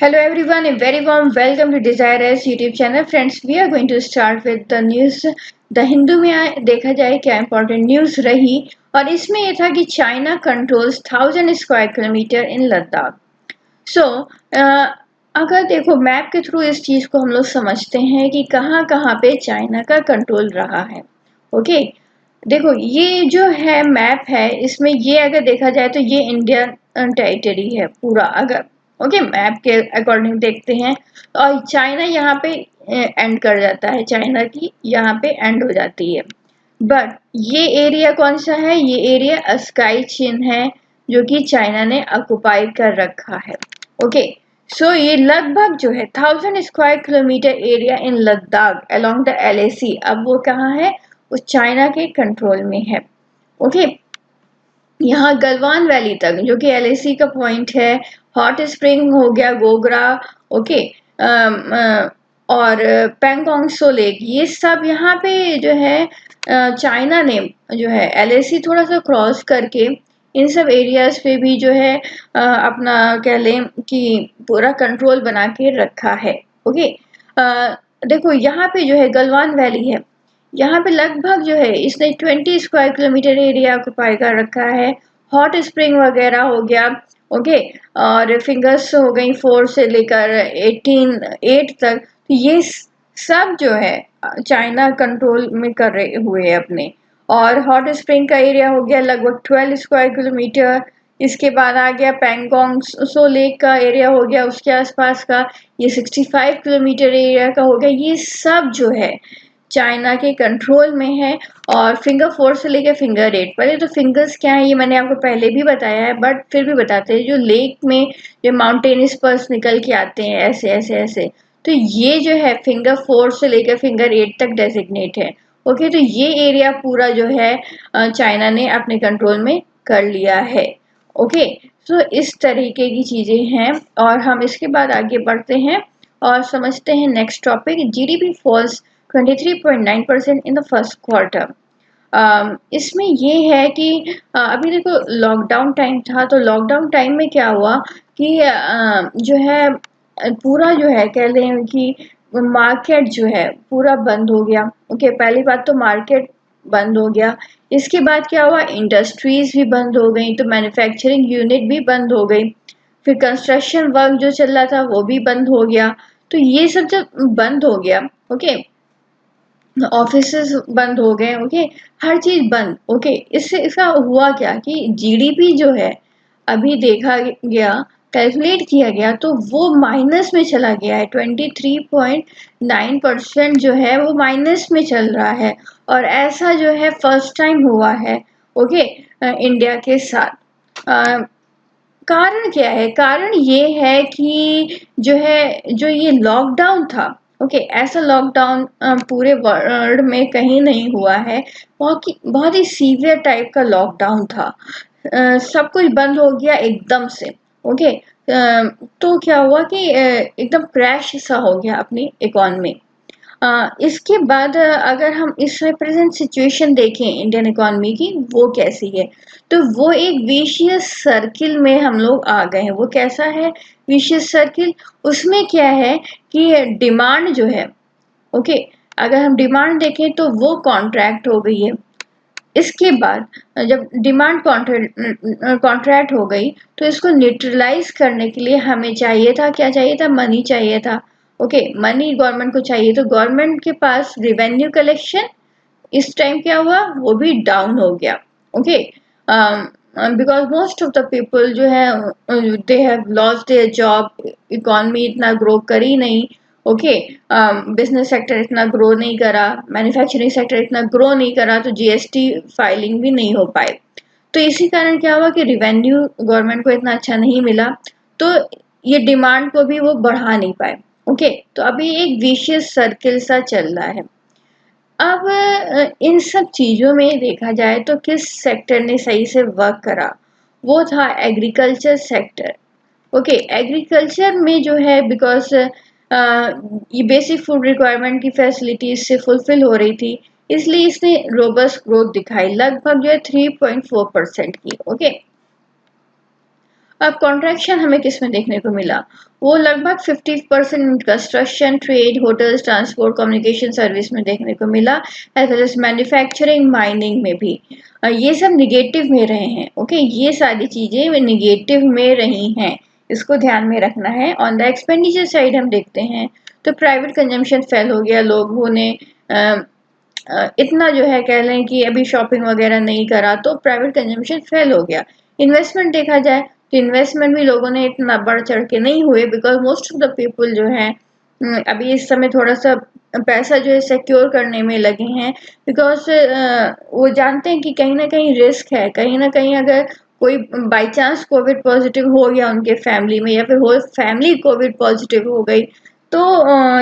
Hello everyone, a very warm welcome to Desire S YouTube channel. Friends, we are going to start with the news. The Hindu में देखा जाए क्या important news रही और इसमें ये था कि China controls 1000 square kilometre in Ladakh. So अगर देखो मैप के थ्रू इस चीज़ को हम लोग समझते हैं कि कहाँ कहाँ पे चाइना का कंट्रोल रहा है. ओके, देखो ये जो है मैप है, इसमें ये अगर देखा जाए तो ये इंडियन टेरिटरी है पूरा. अगर ओके मैप के अकॉर्डिंग देखते हैं और चाइना यहाँ पे एंड कर जाता है, चाइना की यहाँ पे एंड हो जाती है. बट ये एरिया कौन सा है? ये एरिया स्काई चीन है जो कि चाइना ने ऑक्युपाई कर रखा है. ओके, सो ये लगभग जो है 1000 square kilometre area in Ladakh along the LAC, अब वो कहाँ है? उस चाइना के कंट्रोल में है. ओके, यहाँ गलवान वैली तक जो कि LAC का पॉइंट है, हॉट स्प्रिंग हो गया, गोगरा, ओके, और पेंगोंग सो लेक, ये सब यहाँ पे जो है चाइना ने जो है LAC थोड़ा सा क्रॉस करके इन सब एरियाज पे भी जो है अपना कह लें कि पूरा कंट्रोल बना के रखा है. ओके, देखो यहाँ पे जो है गलवान वैली है, यहाँ पे लगभग जो है इसने 20 स्क्वायर किलोमीटर एरिया ऑक्युपाई कर रखा है. हॉट स्प्रिंग वगैरह हो गया, ओके, और फिंगर्स हो गई 4 से लेकर 8 तक. तो ये सब जो है चाइना कंट्रोल में कर रहे हुए हैं अपने. और हॉट स्प्रिंग का एरिया हो गया लगभग 12 स्क्वायर किलोमीटर. इसके बाद आ गया पेंगोंग सो लेक का एरिया हो गया उसके आसपास का, ये 65 किलोमीटर एरिया का हो गया. ये सब जो है चाइना के कंट्रोल में है. और फिंगर 4 से लेकर फिंगर 8, पहले तो फिंगर्स क्या है ये मैंने आपको पहले भी बताया है, बट फिर भी बताते हैं. जो लेक में जो माउंटेनियस पर्स निकल के आते हैं ऐसे ऐसे ऐसे, तो ये जो है फिंगर 4 से लेकर फिंगर 8 तक डेजिग्नेट है. ओके, तो ये एरिया पूरा जो है चाइना ने अपने कंट्रोल में कर लिया है. ओके, सो इस तरीके की चीज़ें हैं और हम इसके बाद आगे बढ़ते हैं और समझते हैं next topic. GDP falls 23.9% in the first quarter. इसमें ये है कि अभी देखो लॉकडाउन टाइम था, तो लॉकडाउन टाइम में क्या हुआ कि जो है पूरा जो है कह लें कि मार्केट जो है पूरा बंद हो गया. ओके, पहली बात तो मार्केट बंद हो गया. इसके बाद क्या हुआ? इंडस्ट्रीज भी बंद हो गई, तो मैन्युफैक्चरिंग यूनिट भी बंद हो गई. फिर कंस्ट्रक्शन वर्क जो चल रहा था वो भी बंद हो गया. तो ये सब जब बंद हो गया, ओके, ऑफिसेस बंद हो गए, ओके, हर चीज बंद. ओके, इससे इसका हुआ क्या कि GDP जो है अभी देखा गया, कैलकुलेट किया गया तो वो माइनस में चला गया है. 23.9% जो है वो माइनस में चल रहा है. और ऐसा जो है फर्स्ट टाइम हुआ है, ओके, इंडिया के साथ. कारण क्या है? कारण ये है कि जो है जो ये लॉकडाउन था, ओके, ऐसा लॉकडाउन पूरे वर्ल्ड में कहीं नहीं हुआ है. बहुत ही सीवियर टाइप का लॉकडाउन था. सब कुछ बंद हो गया एकदम से. ओके, तो क्या हुआ कि एकदम क्रैश सा हो गया अपनी इकोनॉमी. इसके बाद अगर हम इस प्रेजेंट सिचुएशन देखें इंडियन इकोनॉमी की, वो कैसी है, तो वो एक विशियस सर्किल में हम लोग आ गए हैं. वो कैसा है विशियस सर्किल? उसमें क्या है कि डिमांड जो है, ओके, अगर हम डिमांड देखें तो वो कॉन्ट्रैक्ट हो गई है. इसके बाद जब डिमांड कॉन्ट्रैक्ट हो गई तो इसको न्यूट्रलाइज करने के लिए हमें चाहिए था, क्या चाहिए था? मनी चाहिए था. ओके, मनी गवर्नमेंट को चाहिए, तो गवर्नमेंट के पास रिवेन्यू कलेक्शन इस टाइम क्या हुआ? वो भी डाउन हो गया. Okay, because most of the people जो है they have lost their job, economy इतना ग्रो करी नहीं. ओके, बिजनेस सेक्टर इतना ग्रो नहीं करा, मैन्युफैक्चरिंग सेक्टर इतना ग्रो नहीं करा, तो GST फाइलिंग भी नहीं हो पाए. तो इसी कारण क्या हुआ कि रिवेन्यू गवर्नमेंट को इतना अच्छा नहीं मिला, तो ये डिमांड को भी वो बढ़ा नहीं पाए. ओके, तो अभी एक विशियस सर्किल सा चल रहा है. अब इन सब चीज़ों में देखा जाए तो किस सेक्टर ने सही से वर्क करा? वो था एग्रीकल्चर सेक्टर. ओके, एग्रीकल्चर में जो है बिकॉज ये बेसिक फूड रिक्वायरमेंट की फैसिलिटी इससे फुलफिल हो रही थी, इसलिए इसने रोबस्ट ग्रोथ दिखाई लगभग जो है 3.4% की. ओके, अब कॉन्ट्रैक्शन हमें किस में देखने को मिला, वो लगभग 50% construction, trade, hotels, transport, communication service में देखने को मिला, as well as manufacturing, mining में भी। ये सब निगेटिव में रहे हैं। ओके, ये सारी चीजें निगेटिव में रही हैं, इसको ध्यान में रखना है। ऑन द एक्सपेंडिचर साइड हम देखते हैं तो प्राइवेट कंजम्पशन फेल हो गया, लोगों ने इतना जो है कह लें कि अभी शॉपिंग वगैरह नहीं करा, तो प्राइवेट कंजम्पशन फेल हो गया। इन्वेस्टमेंट देखा जाए तो इन्वेस्टमेंट भी लोगों ने इतना बढ़ चढ़ के नहीं हुए, because most of the people जो है अभी इस समय थोड़ा सा पैसा जो है सिक्योर करने में लगे हैं, बिकॉज वो जानते हैं कि कहीं ना कहीं रिस्क है, कहीं ना कहीं अगर कोई बाई चांस कोविड पॉजिटिव हो गया उनके फैमिली में, या फिर होल फैमिली कोविड पॉजिटिव हो गई, तो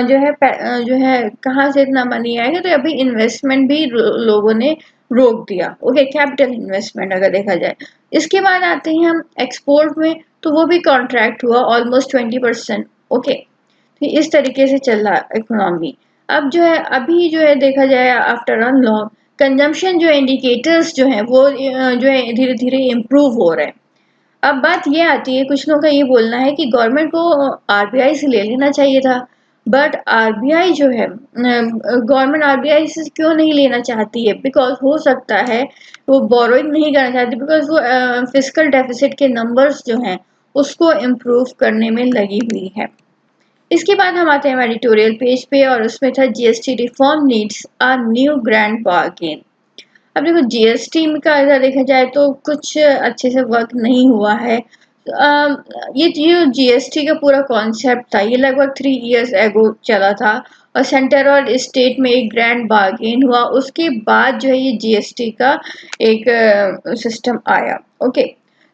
जो है कहाँ से इतना मनी आएगा, तो अभी इन्वेस्टमेंट भी लोगों ने रोक दिया। ओके, कैपिटल इन्वेस्टमेंट अगर देखा जाए। इसके बाद आते हैं हम एक्सपोर्ट में, तो वो भी कॉन्ट्रैक्ट हुआ ऑलमोस्ट 20%। ओके, तो इस तरीके से चल रहा इकोनॉमी। अब जो है अभी जो है देखा जाए आफ्टर अनलॉक, कंजम्पशन जो इंडिकेटर्स जो है वो जो है धीरे धीरे इम्प्रूव हो रहे हैं। अब बात ये आती है, कुछ लोगों का ये बोलना है कि गवर्नमेंट को आरबीआई से ले लेना चाहिए था, बट आरबीआई जो है गवर्नमेंट आरबीआई से क्यों नहीं लेना चाहती है, बिकॉज हो सकता है वो बोरोइंग नहीं करना चाहती, बिकॉज वो फिजिकल डेफिसिट के नंबर्स जो हैं उसको इम्प्रूव करने में लगी हुई है। इसके बाद हम आते हैं एडिटोरियल पेज पे, और उसमें था GST reform needs a new grand bargain. अब देखो जीएसटी का अगर देखा जाए तो कुछ अच्छे से वर्क नहीं हुआ है। ये जो जीएसटी का पूरा कॉन्सेप्ट था ये लगभग 3 इयर्स एगो चला था, और सेंटर और स्टेट में एक ग्रैंड बार्गेन हुआ, उसके बाद जो है ये जीएसटी का एक सिस्टम आया। ओके,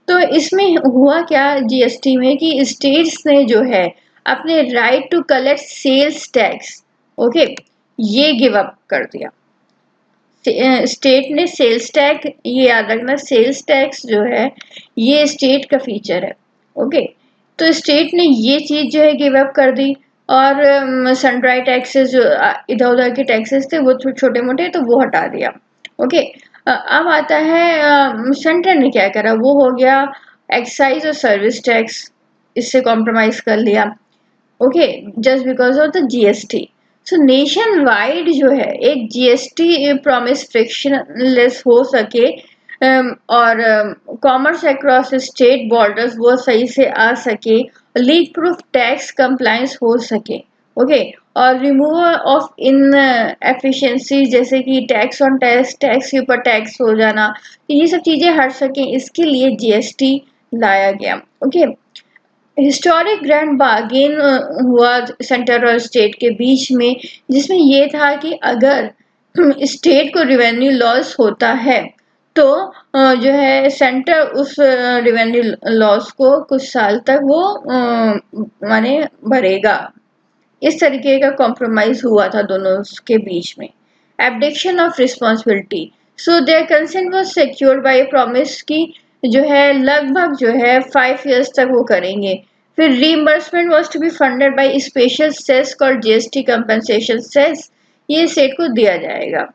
तो इसमें हुआ क्या जीएसटी में कि स्टेट्स ने जो है अपने right to collect sales tax, okay, ये गिव अप कर दिया। स्टेट ने सेल्स टैक्स, ये याद रखना, सेल्स टैक्स जो है ये स्टेट का फीचर है। ओके, तो स्टेट ने ये चीज जो है गिव अप कर दी, और सनड्राई टैक्सेस जो इधर उधर के टैक्सेस थे वो छोटे मोटे, तो वो हटा दिया। ओके, अब आता है सेंटर ने क्या करा, वो हो गया एक्साइज और सर्विस टैक्स, इससे कॉम्प्रोमाइज कर लिया। Okay, just because of the GST. So nation wide जो है एक जीएसटी प्रॉमिस फ्रिक्शनलेस हो सके, और कॉमर्स अक्रॉस स्टेट बॉर्डर्स वो सही से आ सके, लीक प्रूफ टैक्स कंप्लायंस हो सके। ओके, और रिमूवल ऑफ इन एफिशिएंसी, जैसे कि टैक्स ऑन टैक्स, टैक्स के ऊपर टैक्स हो जाना, ये सब चीजें हट सके, इसके लिए जीएसटी लाया गया। ओके, हिस्टोरिक ग्रैंड बार्गेन हुआ सेंटर और स्टेट के बीच में, जिसमें ये था कि अगर स्टेट को रिवेन्यू लॉस होता है तो जो है सेंटर उस रिवेन्यू लॉस को कुछ साल तक वो माने भरेगा। इस तरीके का कॉम्प्रोमाइज हुआ था दोनों के बीच में। Abdication of responsibility, so their consent was secured by promise की जो है लगभग जो है 5 इयर्स तक वो करेंगे। फिर reimbursement was to be funded by special cess called GST compensation cess, ये स्टेट को दिया जाएगा।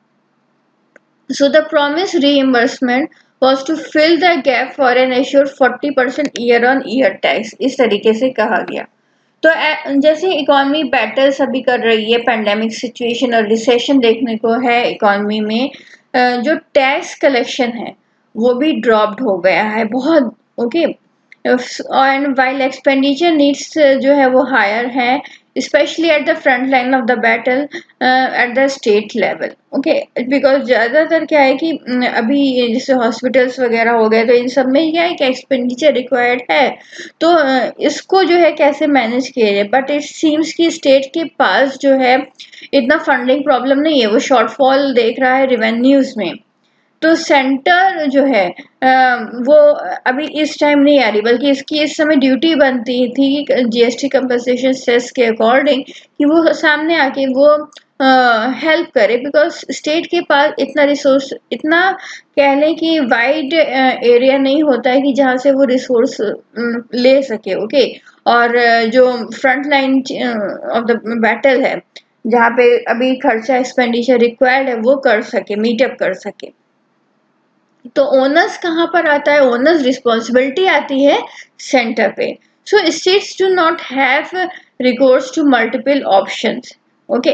So the promise reimbursement was to fill the gap for an assured 40% year on year tax, इस तरीके से कहा गया। तो जैसे इकोनॉमी बैटल्स अभी कर रही है, पेंडेमिक सिचुएशन और रिसेशन देखने को है इकोनॉमी में, जो टैक्स कलेक्शन है वो भी ड्रॉप्ड हो गया है बहुत। Okay, and while expenditure needs जो है वो हायर है, specially at the front line of the battle at the state level. Okay, because ज़्यादातर क्या है कि अभी जैसे हॉस्पिटल्स वगैरह हो गए, तो इन सब में क्या है कि एक्सपेंडिचर रिक्वायर्ड है, तो इसको जो है कैसे मैनेज किया जाए, बट इट सीम्स कि स्टेट के पास जो है इतना फंडिंग प्रॉब्लम नहीं है, वो शॉर्टफॉल देख रहा है रिवेन्यूज में। तो सेंटर जो है वो अभी इस टाइम नहीं आ रही, बल्कि इसकी इस समय ड्यूटी बनती थी जीएसटी कंपनसेशन सेस के अकॉर्डिंग कि वो सामने आके वो हेल्प करे, बिकॉज स्टेट के पास इतना रिसोर्स, इतना कह लें कि वाइड एरिया नहीं होता है कि जहाँ से वो रिसोर्स ले सके। ओके, और जो front line of the battle है, जहाँ पे अभी खर्चा एक्सपेंडिचर रिक्वायर्ड है, वो कर सके, मीटअप कर सके। तो ओनर्स कहाँ पर आता है, ओनर्स रिस्पॉन्सिबिलिटी आती है सेंटर पे। So states do not have recourse to multiple options. Okay,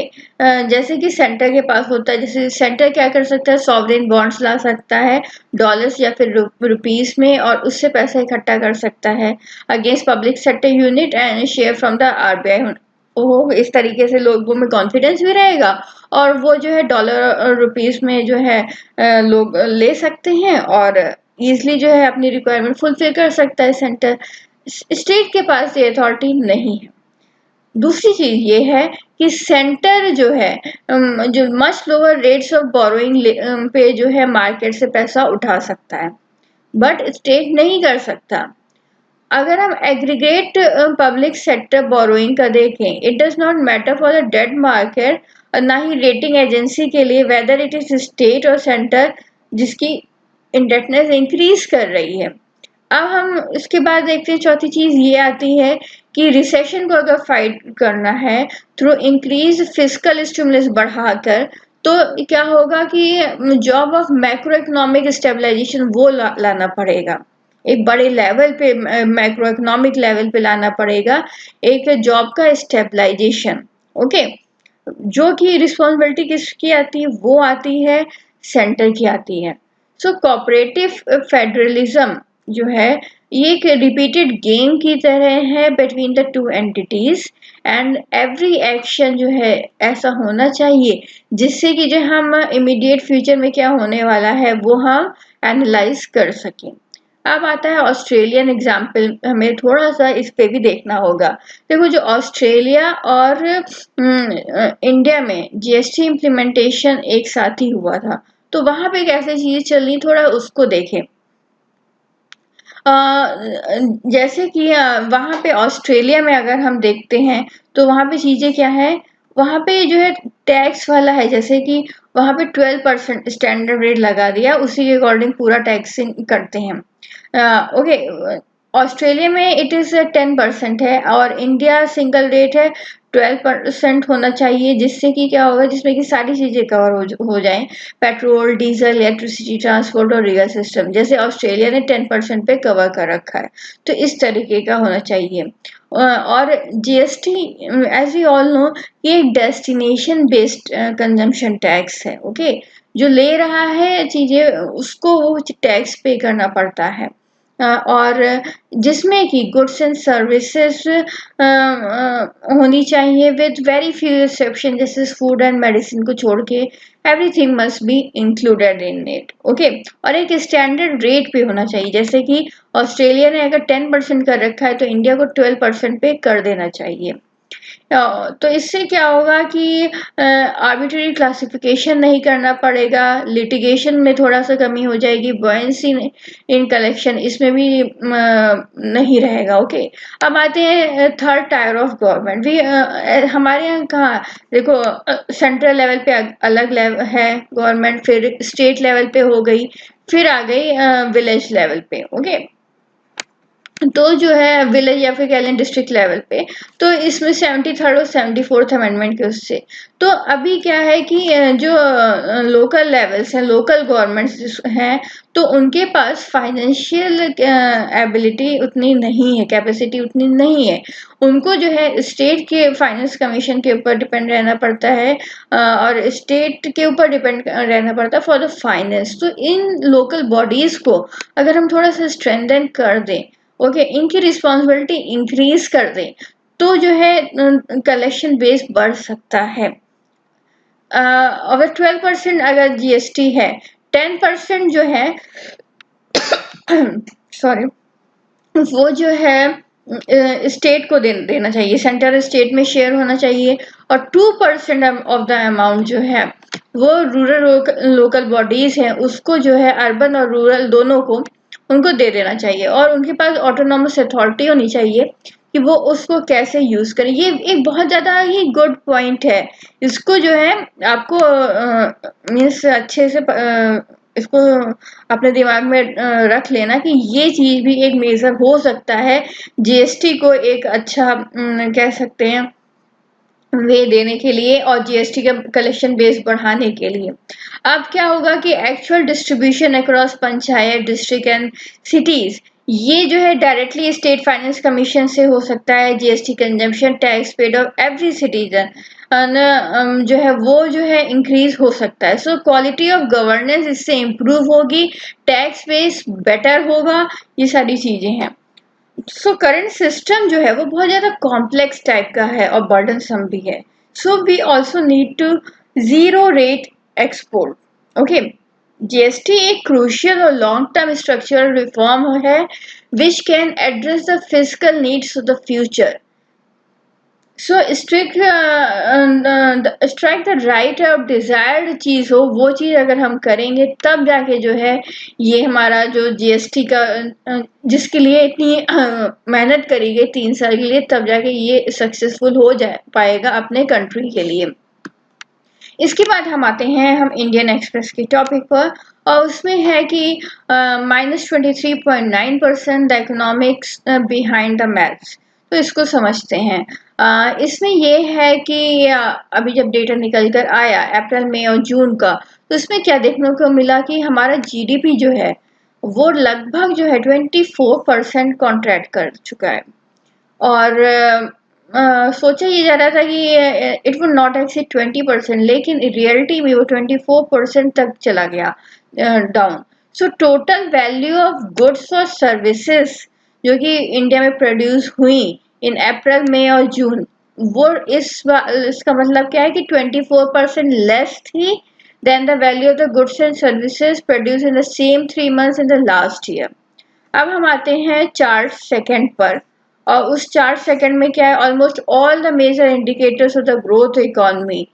जैसे कि सेंटर के पास होता है, जैसे सेंटर क्या कर सकता है, सॉवरेन बॉन्ड्स ला सकता है डॉलर्स या फिर रुपीस में, और उससे पैसा इकट्ठा कर सकता है against public sector unit and share from the RBI. Oh, इस तरीके से लोगों में कॉन्फिडेंस भी रहेगा, और वो जो है डॉलर और रुपीस में जो है लोग ले सकते हैं, और इजीली जो है अपनी रिक्वायरमेंट फुलफिल कर सकता है सेंटर। स्टेट के पास ये अथॉरिटी नहीं है। दूसरी चीज ये है कि सेंटर जो है जो much lower rates of borrowing पे जो है मार्केट से पैसा उठा सकता है, बट स्टेट नहीं कर सकता। अगर हम एग्रीगेट पब्लिक सेक्टर बोरोइंग का देखें, it does not matter for the debt market, और ना ही रेटिंग एजेंसी के लिए, वेदर इट इज स्टेट और सेंटर जिसकी इंडेटनेस इंक्रीज कर रही है। अब हम इसके बाद देखते हैं, चौथी चीज ये आती है कि रिसेशन को अगर फाइट करना है थ्रू इंक्रीज फिस्कल स्टिमुलस बढ़ाकर, तो क्या होगा कि job of macro economic stabilisation वो लाना पड़ेगा, एक बड़े लेवल पे मैक्रो इकोनॉमिक लेवल पे लाना पड़ेगा एक जॉब का स्टेबलाइजेशन। ओके, जो कि रिस्पॉन्सिबिलिटी किसकी आती है, वो आती है सेंटर की आती है। सो कोऑपरेटिव फेडरलिज्म जो है ये एक रिपीटेड गेम की तरह है between the two entities, and every action जो है ऐसा होना चाहिए जिससे कि जो हम इमीडिएट फ्यूचर में क्या होने वाला है वो हम एनालाइज कर सकें। अब आता है ऑस्ट्रेलियन एग्जाम्पल, हमें थोड़ा सा इस पे भी देखना होगा। देखो, जो ऑस्ट्रेलिया और इंडिया में जीएसटी इम्प्लीमेंटेशन एक साथ ही हुआ था, तो वहां पे कैसे चीजें चल रही थोड़ा उसको देखें। जैसे कि वहां पे ऑस्ट्रेलिया में अगर हम देखते हैं तो वहां पे चीजें क्या है, वहां पे जो है टैक्स वाला है, जैसे कि वहां पे 12% स्टैंडर्ड रेट लगा दिया, उसी के अकॉर्डिंग पूरा टैक्सिंग करते हैं। ओके, ऑस्ट्रेलिया में इट इज 10% है, और इंडिया सिंगल रेट है 12% होना चाहिए, जिससे कि क्या होगा, जिसमें कि सारी चीजें कवर हो जाएं, पेट्रोल, डीजल, इलेक्ट्रिसिटी, ट्रांसपोर्ट और लीगल सिस्टम, जैसे ऑस्ट्रेलिया ने 10% पे कवर कर रखा है, तो इस तरीके का होना चाहिए। और GST, as we all know, ये एक डेस्टिनेशन बेस्ड कंजम्पशन टैक्स है। ओके, जो ले रहा है चीजें उसको वो टैक्स पे करना पड़ता है, और जिसमें कि गुड्स एंड सर्विसेज होनी चाहिए विद वेरी फ्यू एक्सेप्शन, जैसे फूड एंड मेडिसिन को छोड़ के everything must be included in it. Okay, और एक स्टैंडर्ड रेट पे होना चाहिए, जैसे कि ऑस्ट्रेलिया ने अगर 10% कर रखा है तो इंडिया को 12% पे कर देना चाहिए। तो इससे क्या होगा कि आर्बिट्रेरी क्लासिफिकेशन नहीं करना पड़ेगा, लिटिगेशन में थोड़ा सा कमी हो जाएगी, बॉयंसी इन कलेक्शन इसमें भी नहीं रहेगा। ओके, अब आते हैं थर्ड टायर ऑफ गवर्नमेंट भी। हमारे यहाँ कहाँ, देखो, सेंट्रल लेवल पे अलग लेवल है गवर्नमेंट, फिर स्टेट लेवल पे हो गई, फिर आ गई विलेज लेवल पे। ओके, तो जो है विलेज या फिर कह लें डिस्ट्रिक्ट लेवल पे, तो इसमें 73rd और 74th अमेंडमेंट के उससे, तो अभी क्या है कि जो लोकल लेवल्स हैं, लोकल गवर्नमेंट्स हैं, तो उनके पास फाइनेंशियल एबिलिटी उतनी नहीं है, कैपेसिटी उतनी नहीं है, उनको जो है स्टेट के फाइनेंस कमीशन के ऊपर डिपेंड रहना पड़ता है, और स्टेट के ऊपर डिपेंड रहना पड़ता है फॉर द फाइनेंस। तो इन लोकल बॉडीज को अगर हम थोड़ा सा स्ट्रेंथन कर दें, ओके, इनकी रिस्पॉन्सिबिलिटी इंक्रीज कर दें, तो जो है कलेक्शन बेस बढ़ सकता है। अगर 12% अगर जीएसटी है, 10% जो है सॉरी, वो जो है स्टेट को देना चाहिए, सेंटर स्टेट में शेयर होना चाहिए, और 2% ऑफ द अमाउंट जो है वो रूरल लोकल बॉडीज हैं उसको जो है अर्बन और रूरल दोनों को उनको दे देना चाहिए, और उनके पास ऑटोनॉमस अथॉरिटी होनी चाहिए कि वो उसको कैसे यूज करें। ये एक बहुत ज्यादा ही गुड पॉइंट है, इसको जो है आपको मीन्स अच्छे से इसको अपने दिमाग में रख लेना कि ये चीज भी एक मेजर हो सकता है जीएसटी को एक अच्छा कह सकते हैं वे देने के लिए और जीएसटी का कलेक्शन बेस बढ़ाने के लिए। अब क्या होगा कि actual distribution across panchayat, district and cities, ये जो है डायरेक्टली स्टेट फाइनेंस कमीशन से हो सकता है। GST consumption tax paid of every citizen जो है वो जो है इंक्रीज हो सकता है। सो क्वालिटी ऑफ गवर्नेंस इससे इम्प्रूव होगी, टैक्स बेस बेटर होगा, ये सारी चीजें हैं। सो करंट सिस्टम जो है वो बहुत ज़्यादा कॉम्प्लेक्स टाइप का है और बर्डनसम भी है। So we also need to zero rate export. Okay, GST एक क्रूशियल और लॉन्ग टर्म स्ट्रक्चरल रिफॉर्म है which can address the physical needs of the future. So strict strike the right of desired चीज़ हो, वो चीज़ अगर हम करेंगे तब जाके जो है ये हमारा जो जीएसटी का जिसके लिए इतनी मेहनत करी गई 3 साल के लिए, तब जाके ये सक्सेसफुल हो जा पाएगा अपने कंट्री के लिए। इसके बाद हम आते हैं हम इंडियन एक्सप्रेस के टॉपिक पर, और उसमें है कि -23.9% the economics behind the maths. तो इसको समझते हैं। इसमें ये है कि अभी जब डेटा निकल कर आया अप्रैल, मई और जून का, तो इसमें क्या देखने को मिला कि हमारा जीडीपी जो है वो लगभग जो है 24% कॉन्ट्रैक्ट कर चुका है। और सोचा ये जा रहा था कि इट वुड नॉट एक्सीड 20%, लेकिन रियलिटी में वो 24% तक चला गया down. So total value of goods और सर्विसेज जो कि इंडिया में प्रोड्यूस हुई इन अप्रैल, मई और जून, वो इसका मतलब क्या है कि 24% लेस थी than the value of the goods and services produce in the same 3 months in the last year. अब हम आते हैं चार्ट सेकंड पर, और उस चार्ट सेकंड में क्या है, almost all the major indicators of the growth economy,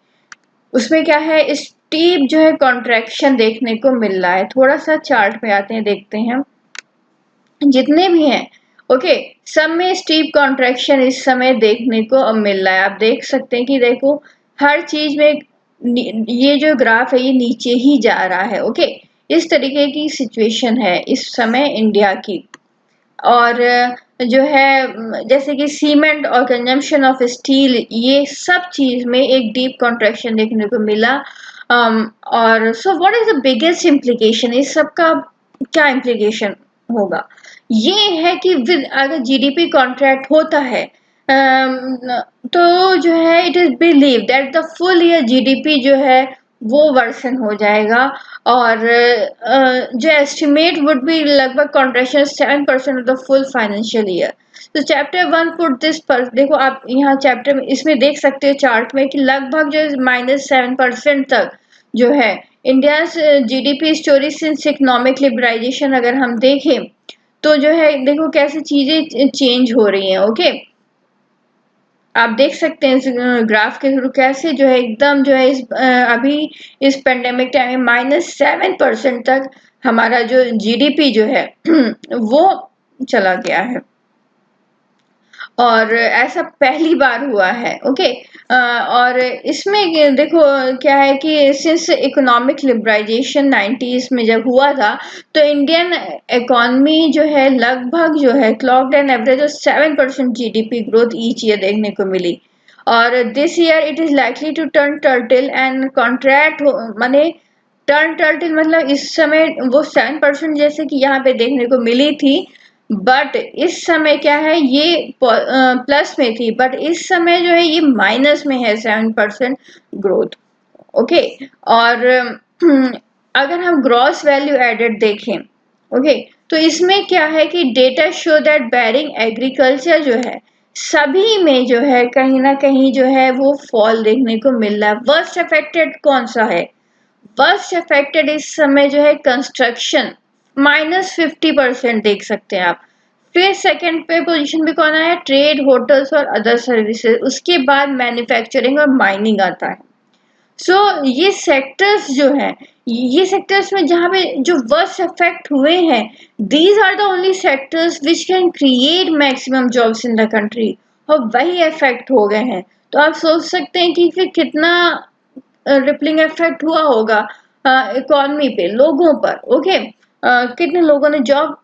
उसमें क्या है, स्टीप जो है कॉन्ट्रैक्शन देखने को मिल रहा है। थोड़ा सा चार्ट में आते हैं, देखते हैं जितने भी हैं। ओके, सब में स्टीप कॉन्ट्रैक्शन इस समय देखने को अब मिल रहा है। आप देख सकते हैं कि देखो हर चीज में ये जो ग्राफ है ये नीचे ही जा रहा है। ओके, इस तरीके की सिचुएशन है इस समय इंडिया की। और जो है जैसे कि सीमेंट और कंजम्पशन ऑफ स्टील, ये सब चीज में एक डीप कॉन्ट्रैक्शन देखने को मिला। और so what is the biggest implication, इस सब का क्या इम्प्लीकेशन होगा, ये है कि अगर जीडीपी कॉन्ट्रैक्ट होता है तो जो है it is believe that the full year GDP जो है वो वर्सन हो जाएगा। और जो एस्टिमेट वुड बी लगभग contraction 7% of the full financial year. तो चैप्टर 1 पुट दिस पर, देखो आप यहाँ चैप्टर में इसमें देख सकते हो चार्ट में कि लगभग जो -7% तक जो है India GDP story since economic liberalisation अगर हम देखें तो जो है देखो कैसे चीजें चेंज हो रही हैं। ओके, आप देख सकते हैं इस ग्राफ के थ्रू कैसे जो है एकदम जो है अभी इस पेंडेमिक टाइम में -7% तक हमारा जो जीडीपी जो है वो चला गया है, और ऐसा पहली बार हुआ है। ओके, और इसमें देखो क्या है कि सिंस इकोनॉमिक लिबरलाइजेशन 90s में जब हुआ था तो इंडियन इकोनॉमी जो है लगभग जो है clocked an average of 7% GDP growth each year देखने को मिली। और this year it is likely to turn turtle and contract, माने टर्न टर्टल मतलब इस समय वो 7% जैसे कि यहाँ पे देखने को मिली थी, बट इस समय क्या है ये प्लस में थी, बट इस समय जो है ये माइनस में है 7% ग्रोथ। ओके, और अगर हम ग्रॉस वैल्यू एडेड देखें, ओके, तो इसमें क्या है कि data show that bearing agriculture जो है सभी में जो है कहीं ना कहीं जो है वो फॉल देखने को मिल रहा है। वर्स्ट अफेक्टेड कौन सा है, वर्स्ट अफेक्टेड इस समय जो है कंस्ट्रक्शन -50% देख सकते हैं आप। फिर सेकंड पे पोजीशन पे कौन आया, ट्रेड, होटल्स और अदर सर्विसेज, उसके बाद मैन्युफैक्चरिंग और माइनिंग आता है। सो ये सेक्टर्स जो है, ये सेक्टर्स में जहाँ पे जो वर्स्ट अफेक्ट हुए हैं, these are the only sectors which can create maximum jobs in the country, और वही अफेक्ट हो गए हैं। तो आप सोच सकते हैं कि फिर कितना रिपलिंग इफेक्ट हुआ होगा इकोनॉमी पे, लोगों पर। ओके, कितने लोगों ने जॉब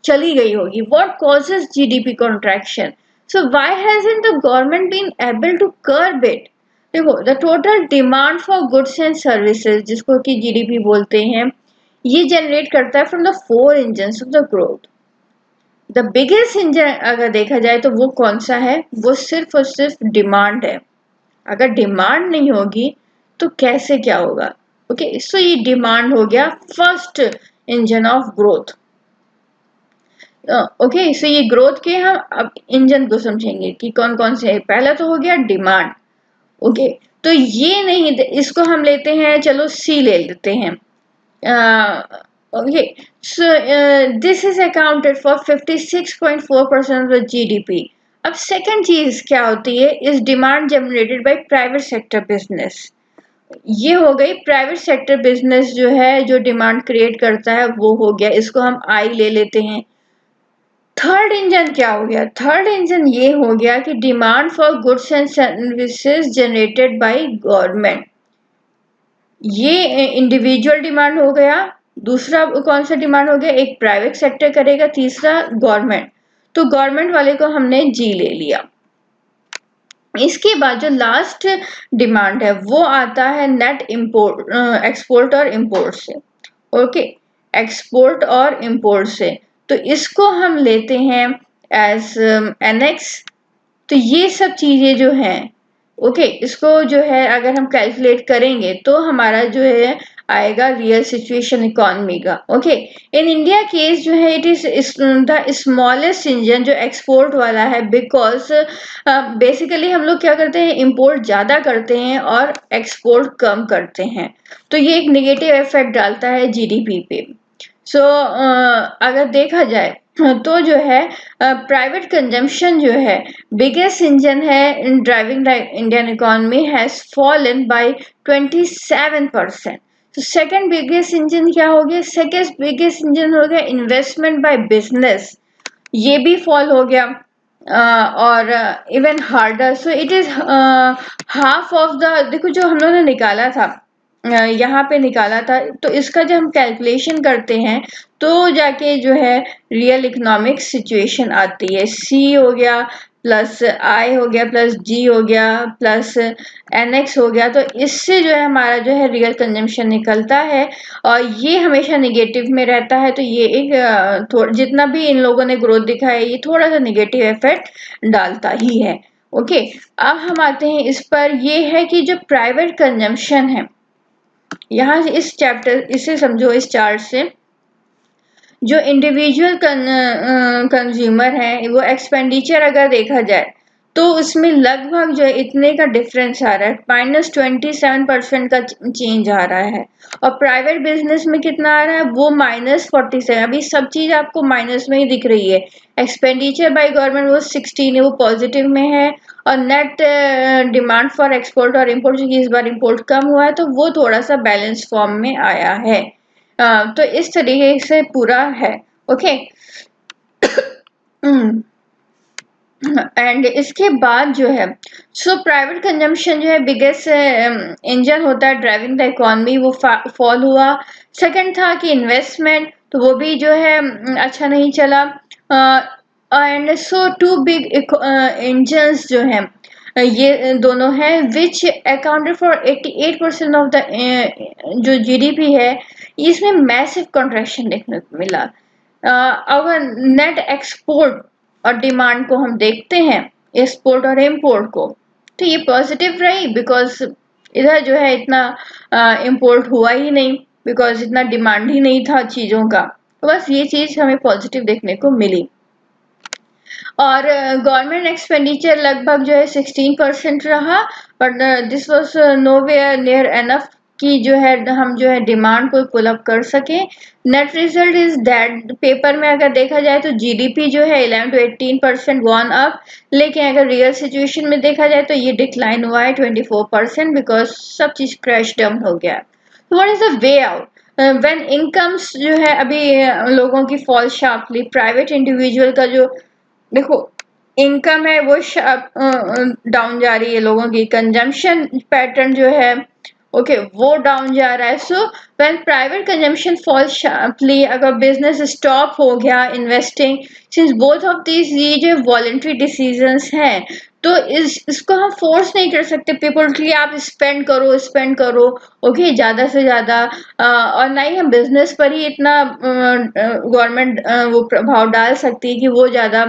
चली गई होगी। What causes GDP contraction, So why hasn't the government been able to curb it? देखो, the total demand for goods and services, जिसको कि जीडीपी बोलते हैं, ये जनरेट करता है from the four engines of the growth. The biggest engine अगर देखा जाए तो वो कौन सा है? वो सिर्फ और सिर्फ डिमांड है। अगर डिमांड नहीं होगी तो कैसे क्या होगा? ओके, सो ये डिमांड हो गया first engine of growth. Okay, so ये ग्रोथ के हम अब इंजन को समझेंगे कि कौन कौन से है। पहला तो हो गया डिमांड। ओके, तो ये नहीं, इसको हम लेते हैं, चलो सी ले लेते हैं। Okay, so this is accounted for 56.4% of GDP. अब सेकंड चीज क्या होती है? Is demand generated by private sector business. ये हो गई प्राइवेट सेक्टर बिजनेस जो है, जो डिमांड क्रिएट करता है, वो हो गया, इसको हम आई ले लेते हैं। थर्ड इंजन क्या हो गया? थर्ड इंजन ये हो गया कि demand for goods and services generated by government. ये इंडिविजुअल डिमांड हो गया। दूसरा कौन सा डिमांड हो गया? एक प्राइवेट सेक्टर करेगा, तीसरा गवर्नमेंट। तो गवर्नमेंट वाले को हमने जी ले लिया। इसके बाद जो लास्ट डिमांड है वो आता है नेट इंपोर्ट, एक्सपोर्ट और इंपोर्ट से। ओके, एक्सपोर्ट और इंपोर्ट से, तो इसको हम लेते हैं एज एनेक्स। तो ये सब चीजें जो हैं, ओके, इसको जो है अगर हम कैलकुलेट करेंगे तो हमारा जो है आएगा रियल सिचुएशन इकोनॉमी का। ओके, इन इंडिया केस जो है it is the smallest engine जो एक्सपोर्ट वाला है, बिकॉज बेसिकली हम लोग क्या करते हैं? इंपोर्ट ज़्यादा करते हैं और एक्सपोर्ट कम करते हैं, तो ये एक नेगेटिव इफेक्ट डालता है जीडीपी पे। सो अगर देखा जाए तो जो है प्राइवेट कंजम्पशन जो है बिगेस्ट इंजन है इन driving the Indian economy, has fallen bye 27%। तो सेकंड बिगेस्ट इंजन क्या हो गया? सेकंड बिगेस्ट इंजन हो गया इन्वेस्टमेंट बाय बिजनेस, ये भी फॉल हो गया। और even harder, so it is half of the, देखो जो हम लोगों ने निकाला था, यहाँ पे निकाला था, तो इसका जब हम कैलकुलेशन करते हैं तो जाके जो है रियल इकोनॉमिक सिचुएशन आती है। सी हो गया प्लस आई हो गया प्लस जी हो गया प्लस एनएक्स हो गया, तो इससे जो है हमारा जो है रियल कंजम्पशन निकलता है, और ये हमेशा निगेटिव में रहता है। तो ये एक जितना भी इन लोगों ने ग्रोथ दिखाया है, ये थोड़ा सा निगेटिव इफेक्ट डालता ही है। ओके, अब हम आते हैं इस पर, ये है कि जो प्राइवेट कंजम्पशन है, यहाँ इस चैप्टर इसे समझो, इस चार्ट से जो इंडिविजुअल कंज्यूमर है वो एक्सपेंडिचर अगर देखा जाए तो उसमें लगभग जो है इतने का डिफरेंस आ रहा है, -27% का चेंज आ रहा है, और प्राइवेट बिजनेस में कितना आ रहा है? वो -47। अभी सब चीज आपको माइनस में ही दिख रही है। एक्सपेंडिचर बाय गवर्नमेंट वो 16 है, वो पॉजिटिव में है, और नेट डिमांड फॉर एक्सपोर्ट और इम्पोर्ट, जो कि इस बार इम्पोर्ट कम हुआ है, तो वो थोड़ा सा बैलेंस फॉर्म में आया है। तो इस तरीके से पूरा है। ओके, एंड इसके बाद जो है, सो प्राइवेट कंजम्पशन जो है बिगेस्ट इंजन होता है ड्राइविंग द इकोनॉमी, वो फॉल हुआ। सेकंड था कि इन्वेस्टमेंट, तो वो भी जो है अच्छा नहीं चला। And so two big engines जो है ये दोनों हैं, which accounted for 88% of the जो जीडीपी है, इसमें मैसिव कॉन्ट्रैक्शन देखने को मिला। अगर नेट एक्सपोर्ट और डिमांड को हम देखते हैं, एक्सपोर्ट और इम्पोर्ट को, तो ये पॉजिटिव रही, बिकॉज इधर जो है इतना इम्पोर्ट हुआ ही नहीं, बिकॉज इतना डिमांड ही नहीं था चीज़ों का, तो बस ये चीज़ हमें पॉजिटिव देखने को मिली। और गवर्नमेंट एक्सपेंडिचर लगभग जो है 16% रहा, but this was nowhere near enough कि जो है हम जो है डिमांड को पुल अप कर सके। Net result is that, paper में अगर देखा जाए तो जीडीपी जो है 11 to 18% गॉन अप, लेकिन अगर रियल सिचुएशन में देखा जाए तो ये डिक्लाइन हुआ है 24%, बिकॉज सब चीज़ क्रैश डाउन हो गया। तो what is the way out? When incomes जो है अभी लोगों की फॉल शार्पली, प्राइवेट इंडिविजुअल का जो देखो इनकम है वो डाउन जा रही है, लोगों की कंजम्पशन पैटर्न जो है ओके वो डाउन जा रहा है. So when private consumption fall sharply, अगर बिजनेस स्टॉप हो गया investing, since both of these ये जो वॉलंटरी डिसीजंस हैं, तो इसको हम फोर्स नहीं कर सकते पीपल कि आप स्पेंड करो ओके ज़्यादा से ज़्यादा. और ना ही हम बिजनेस पर ही इतना गवर्नमेंट वो प्रभाव डाल सकती है कि वो ज़्यादा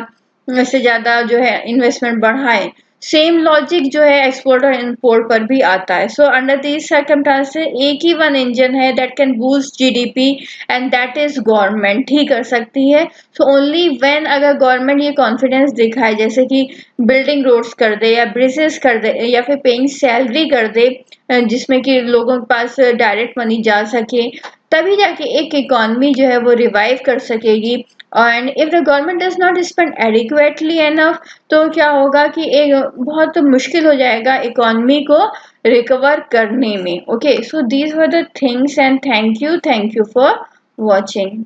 से ज़्यादा जो है इन्वेस्टमेंट बढ़ाए. सेम लॉजिक जो है एक्सपोर्ट और इंपोर्ट पर भी आता है. सो अंडर दीज सर्कमस्टांसेस एक ही वन इंजन है that can boost GDP, and that is government ही कर सकती है. सो ओनली व्हेन अगर गवर्नमेंट ये कॉन्फिडेंस दिखाए, जैसे कि बिल्डिंग रोड्स कर दे या ब्रिजेस कर दे या फिर पेइंग सैलरी कर दे, जिसमें कि लोगों के पास डायरेक्ट मनी जा सके, तभी जाके एक इकॉनमी जो है वो रिवाइव कर सकेगी. And if the government does not spend adequately enough, तो क्या होगा कि एक बहुत मुश्किल हो जाएगा इकॉनमी को रिकवर करने में. Okay, so these were the things, and thank you for watching.